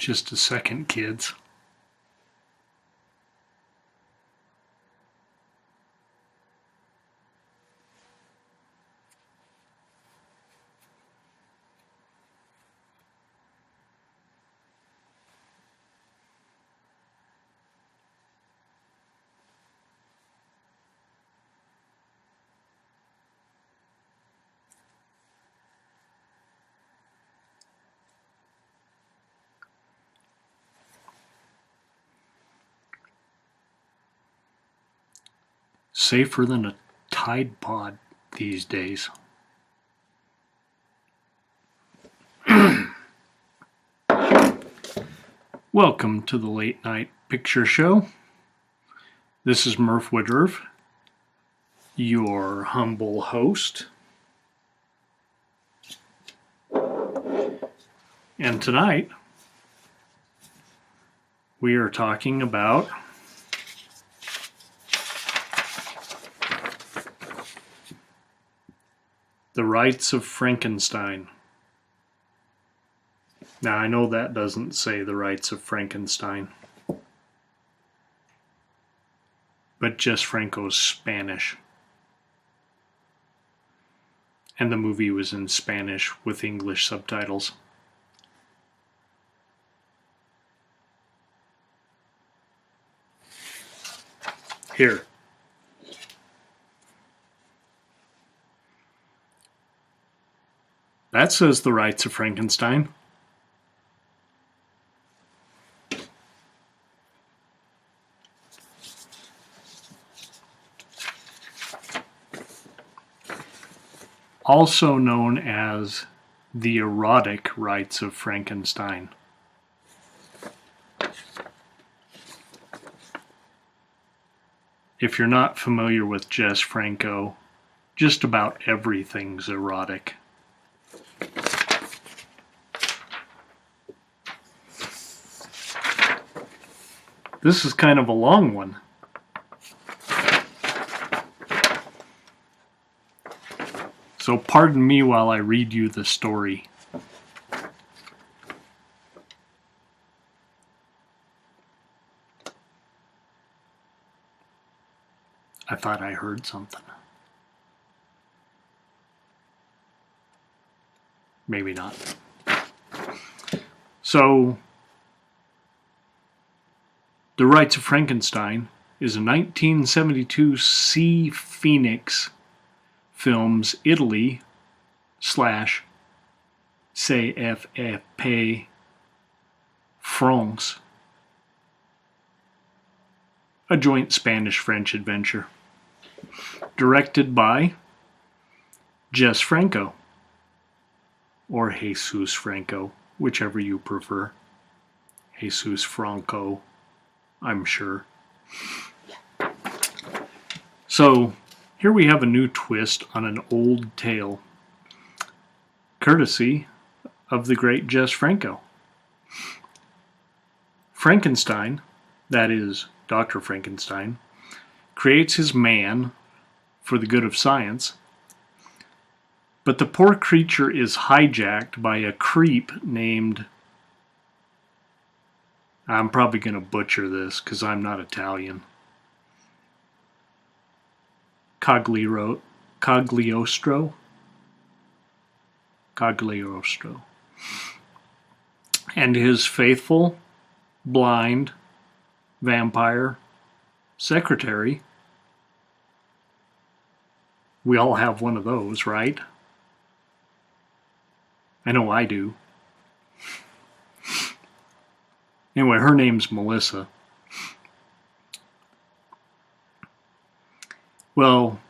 Just a second, kids. Safer than a Tide Pod these days. Welcome to the Late Night Picture Show. This is Murph Woodruff, your humble host. And tonight, we are talking about the Rites of Frankenstein. Now, I know that doesn't say the Rites of Frankenstein, but Jess Franco's Spanish. And the movie was in Spanish with English subtitles. Here. That says the Rites of Frankenstein. Also known as the erotic Rites of Frankenstein. If you're not familiar with Jess Franco, just about everything's erotic. This is kind of a long one. So pardon me while I read you the story. I thought I heard something. Maybe not. So, The Rites of Frankenstein is a 1972 C. Phoenix Films Italy / CFP France, a joint Spanish-French adventure, directed by Jess Franco, or Jesus Franco, whichever you prefer. Jesus Franco, I'm sure. So, here we have a new twist on an old tale, courtesy of the great Jess Franco. Frankenstein, that is, Dr. Frankenstein, creates his man for the good of science, but the poor creature is hijacked by a creep named, I'm probably going to butcher this because I'm not Italian, Cagliostro. And his faithful, blind, vampire secretary. We all have one of those, right? I know I do. Anyway, her name's Melissa. Well,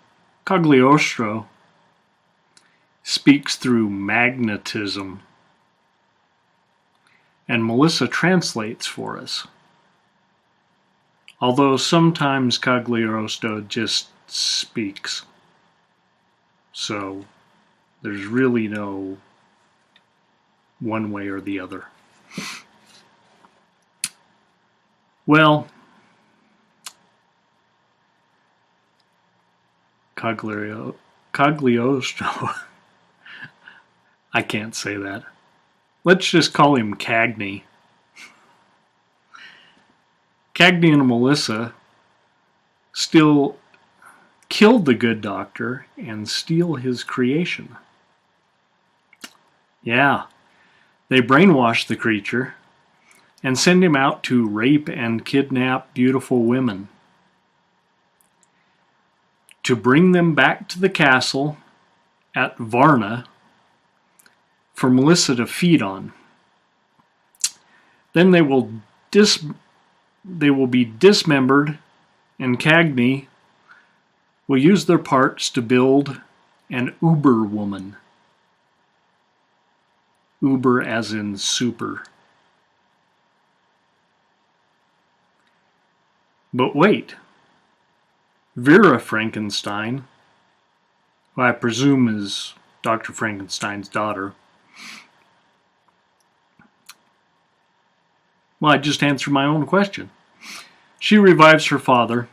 Cagliostro speaks through magnetism, and Melissa translates for us. Although sometimes Cagliostro just speaks. So, there's really no one way or the other. Well, Cagliostro. I can't say that. Let's just call him Cagney. Cagney and Melissa still kill the good doctor and steal his creation. Yeah, they brainwash the creature and send him out to rape and kidnap beautiful women, to bring them back to the castle at Varna for Melissa to feed on. Then they will be dismembered, and Cagney will use their parts to build an Uber woman. Uber as in super. But wait, Vera Frankenstein, who I presume is Dr. Frankenstein's daughter. Well, I just answered my own question. She revives her father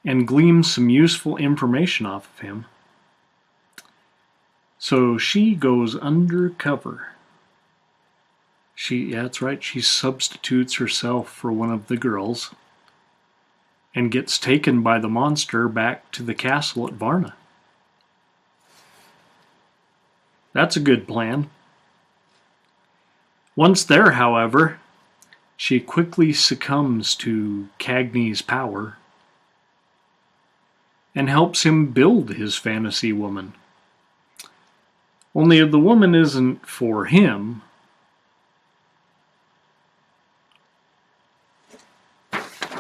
and gleans some useful information off of him. So she goes undercover. Yeah, that's right, she substitutes herself for one of the girls and gets taken by the monster back to the castle at Varna. That's a good plan. Once there, however, she quickly succumbs to Cagney's power and helps him build his fantasy woman. Only the woman isn't for him.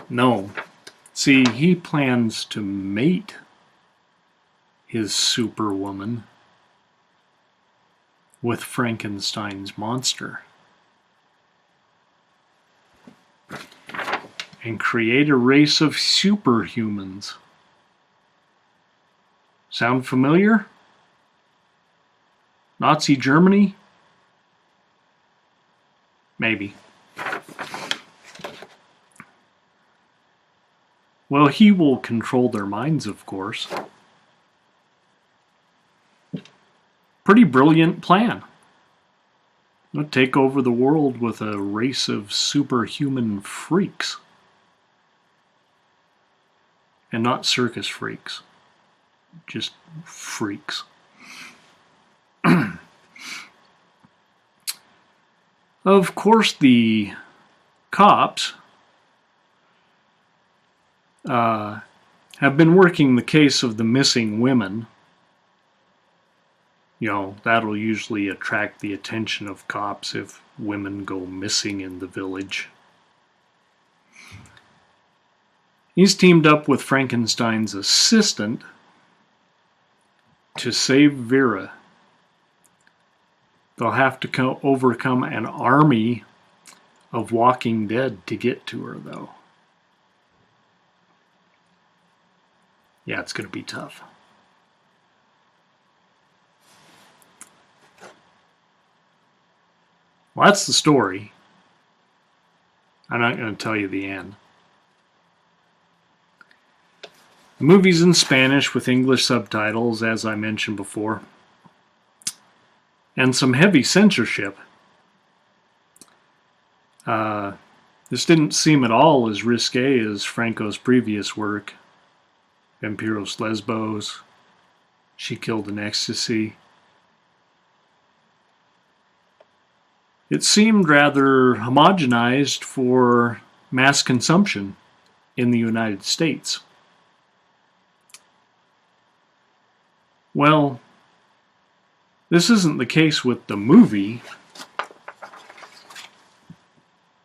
No. See, he plans to mate his superwoman with Frankenstein's monster and create a race of superhumans. Sound familiar? Nazi Germany? Maybe. Well, he will control their minds, of course. Pretty brilliant plan. He'll take over the world with a race of superhuman freaks. And not circus freaks. Just freaks. Of course, the cops have been working the case of the missing women. You know, that'll usually attract the attention of cops if women go missing in the village. He's teamed up with Frankenstein's assistant to save Vera. They'll have to overcome an army of walking dead to get to her, though. Yeah, it's going to be tough. Well, that's the story. I'm not going to tell you the end. The movie's in Spanish with English subtitles, as I mentioned before, and some heavy censorship. This didn't seem at all as risque as Franco's previous work, Vampiros Lesbos, She Killed in Ecstasy. It seemed rather homogenized for mass consumption in the United States. Well, this isn't the case with the movie.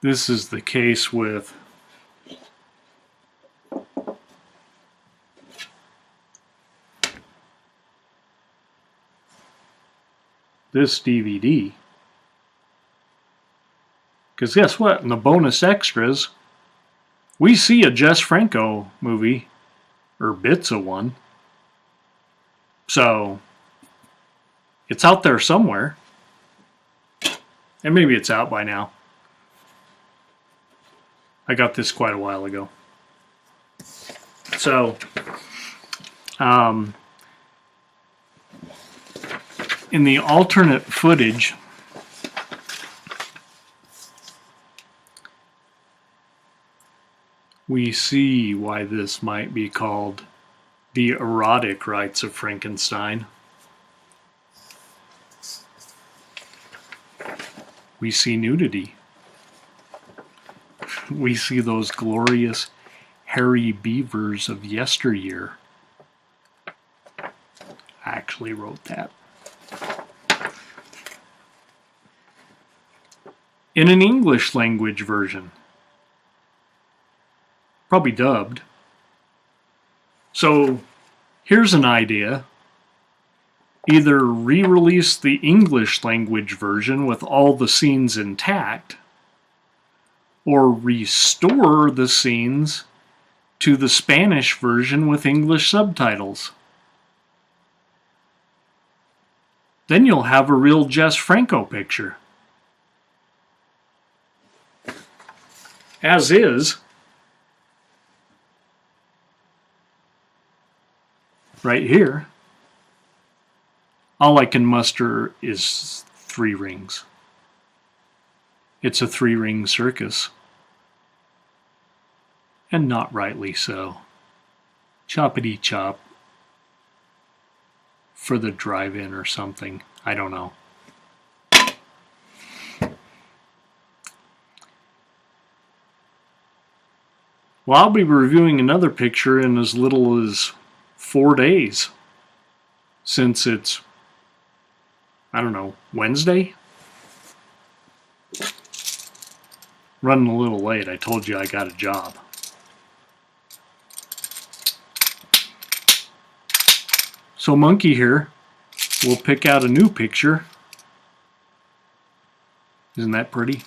This is the case with this DVD. Because guess what? In the bonus extras, we see a Jess Franco movie, or bits of one. So, it's out there somewhere. And maybe it's out by now. I got this quite a while ago. So, in the alternate footage, we see why this might be called the erotic Rites of Frankenstein. We see nudity. We see those glorious hairy beavers of yesteryear. I actually wrote that. In an English language version. Probably dubbed. So here's an idea. Either re-release the English language version with all the scenes intact, or restore the scenes to the Spanish version with English subtitles. Then you'll have a real Jess Franco picture. As is, right here, all I can muster is 3 rings. It's a 3-ring circus. And not rightly so. Choppity chop for the drive-in or something. I don't know. Well, I'll be reviewing another picture in as little as 4 days. Since it's, I don't know, Wednesday? Running a little late. I told you I got a job. So Monkey here will pick out a new picture. Isn't that pretty?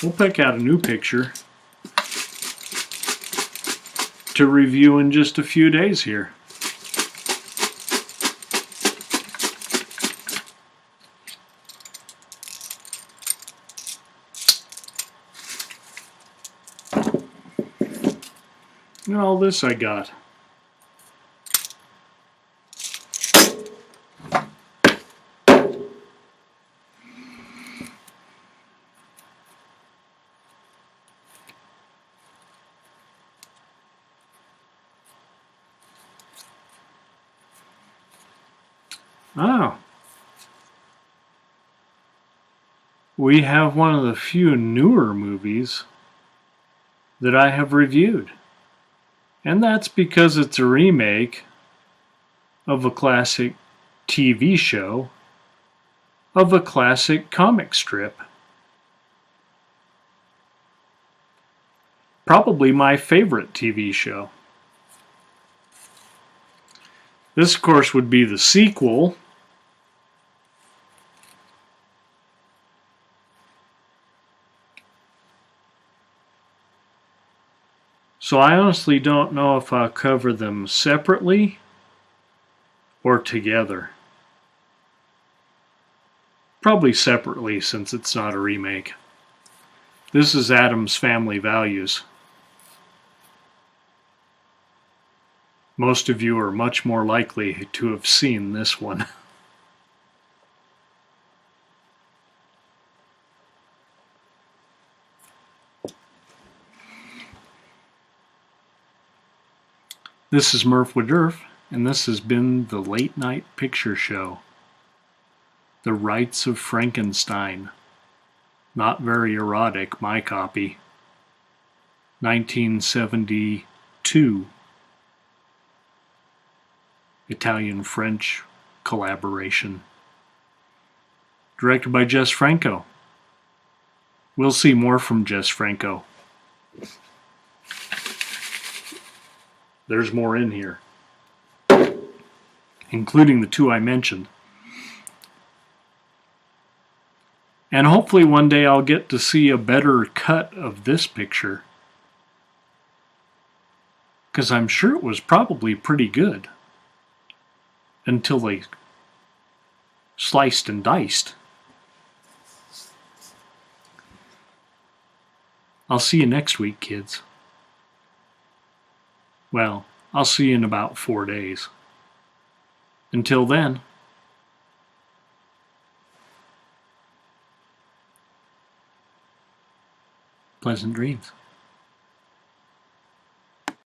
We'll pick out a new picture to review in just a few days here. Look at all this I got. Oh. We have one of the few newer movies that I have reviewed. And that's because it's a remake of a classic TV show of a classic comic strip. Probably my favorite TV show. This, of course, would be the sequel. So I honestly don't know if I'll cover them separately or together. Probably separately since it's not a remake. This is Addams Family Values. Most of you are much more likely to have seen this one. This is Murph with Murph, and this has been the Late Night Picture Show. The Rites of Frankenstein. Not very erotic, my copy. 1972. Italian-French collaboration. Directed by Jess Franco. We'll see more from Jess Franco. There's more in here, including the 2 I mentioned. And hopefully one day I'll get to see a better cut of this picture, because I'm sure it was probably pretty good until they sliced and diced. I'll see you next week, kids. Well, I'll see you in about 4 days. Until then, Pleasant dreams.